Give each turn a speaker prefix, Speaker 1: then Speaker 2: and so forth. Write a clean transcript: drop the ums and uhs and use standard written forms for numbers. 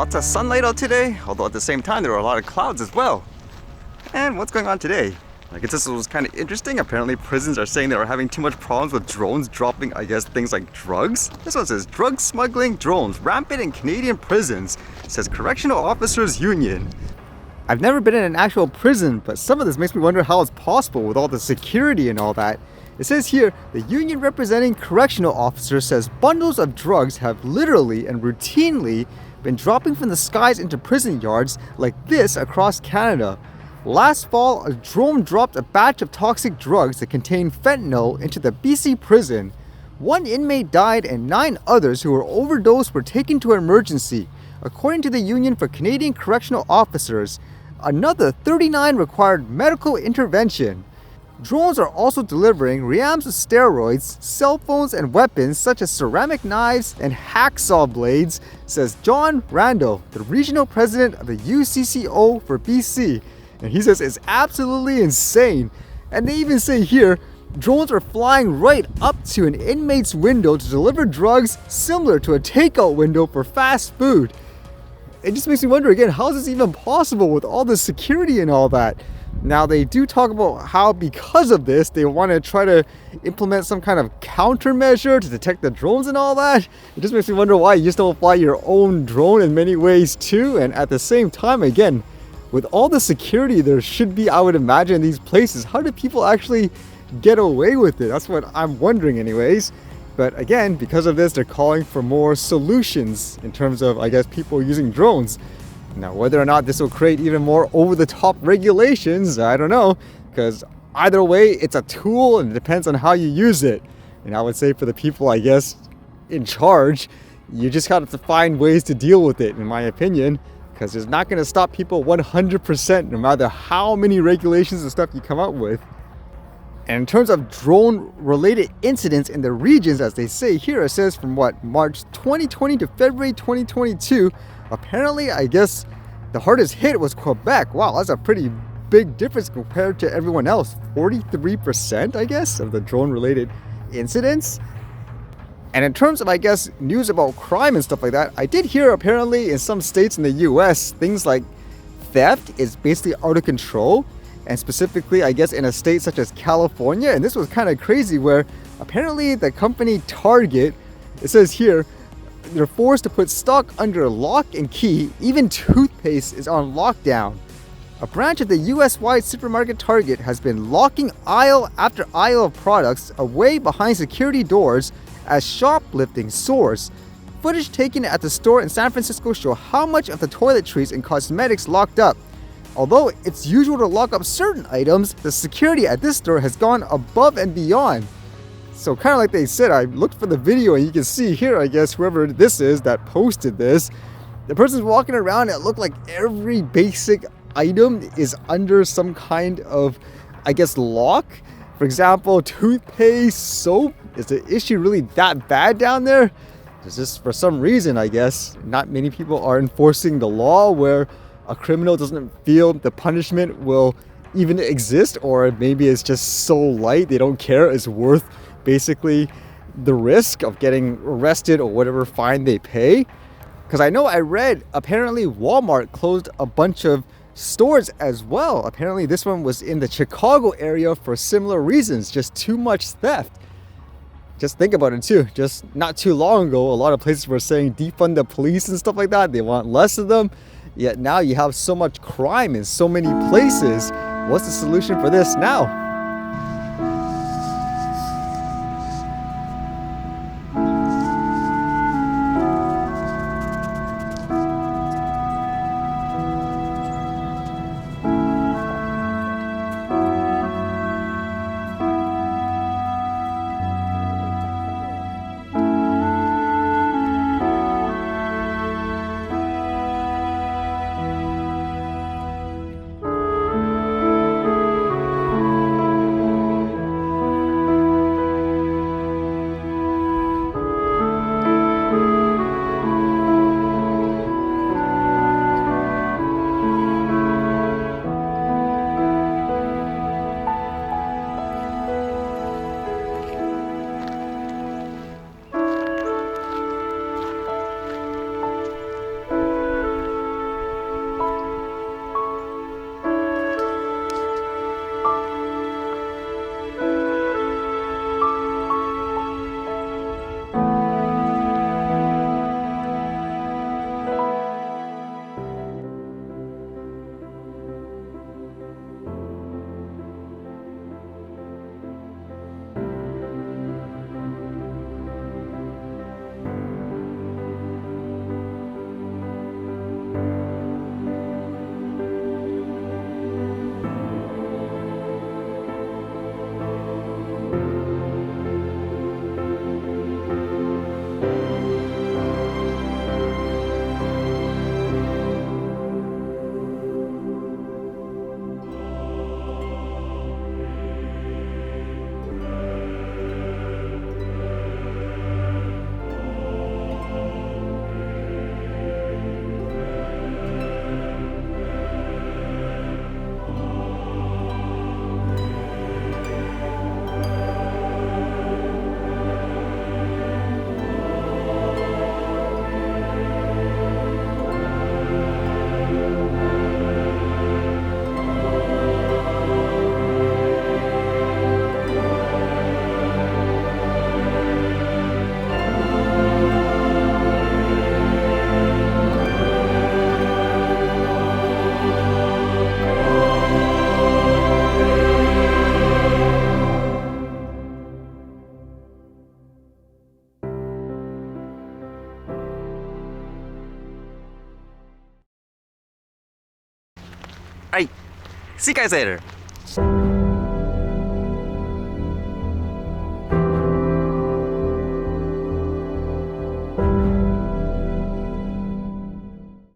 Speaker 1: Lots of sunlight out today, although at the same time there are a lot of clouds as well. And what's going on today? I guess this was kind of interesting. Apparently prisons are saying they are having too much problems with drones dropping, I guess, things like drugs. This one says, drug smuggling drones rampant in Canadian prisons, says Correctional Officers Union. I've never been in an actual prison, but some of this makes me wonder how it's possible with all the security and all that. It says here, the union representing correctional officers says bundles of drugs have literally and routinely been dropping from the skies into prison yards like this across Canada. Last fall, a drone dropped a batch of toxic drugs that contained fentanyl into the BC prison. One inmate died and 9 others who were overdosed were taken to emergency. According to the Union for Canadian Correctional Officers, another 39 required medical intervention. Drones are also delivering reams of steroids, cell phones, and weapons such as ceramic knives and hacksaw blades, says John Randall, the regional president of the UCCO for BC. And he says it's absolutely insane. And they even say here, drones are flying right up to an inmate's window to deliver drugs similar to a takeout window for fast food. It just makes me wonder again, how is this even possible with all the security and all that? Now they do talk about how because of this, they want to try to implement some kind of countermeasure to detect the drones and all that. It just makes me wonder why you just don't fly your own drone in many ways too. And at the same time, again, with all the security there should be, I would imagine, in these places, how do people actually get away with it? That's what I'm wondering anyways. But again, because of this, they're calling for more solutions in terms of, I guess, people using drones. Now, whether or not this will create even more over-the-top regulations, I don't know. Because either way, it's a tool and it depends on how you use it. And I would say for the people, I guess, in charge, you just got to find ways to deal with it, in my opinion. Because it's not going to stop people 100% no matter how many regulations and stuff you come up with. And in terms of drone-related incidents in the regions, as they say here, it says from March 2020 to February 2022, apparently, I guess, the hardest hit was Quebec. Wow, that's a pretty big difference compared to everyone else. 43%, I guess, of the drone-related incidents. And in terms of, I guess, news about crime and stuff like that, I did hear apparently in some states in the US, things like theft is basically out of control. And specifically, I guess, in a state such as California. And this was kind of crazy where apparently the company Target, it says here, they're forced to put stock under lock and key. Even toothpaste is on lockdown. A branch of the US-wide supermarket Target has been locking aisle after aisle of products away behind security doors as shoplifting soars. Footage taken at the store in San Francisco show how much of the toiletries and cosmetics locked up. Although it's usual to lock up certain items, the security at this store has gone above and beyond. So kind of like they said, I looked for the video and you can see here, I guess, whoever this is that posted this, the person's walking around and it looked like every basic item is under some kind of, I guess, lock. For example, toothpaste, soap. Is the issue really that bad down there? It's just for some reason, I guess, not many people are enforcing the law where a criminal doesn't feel the punishment will even exist, or maybe it's just so light they don't care it's worth basically the risk of getting arrested or whatever fine they pay. Because I know I read apparently Walmart closed a bunch of stores as well. Apparently this one was in the Chicago area for similar reasons, just too much theft. Just think about it too. Just not too long ago, a lot of places were saying defund the police and stuff like that. They want less of them. Yet now you have so much crime in so many places. What's the solution for this now? Alright, see you guys later.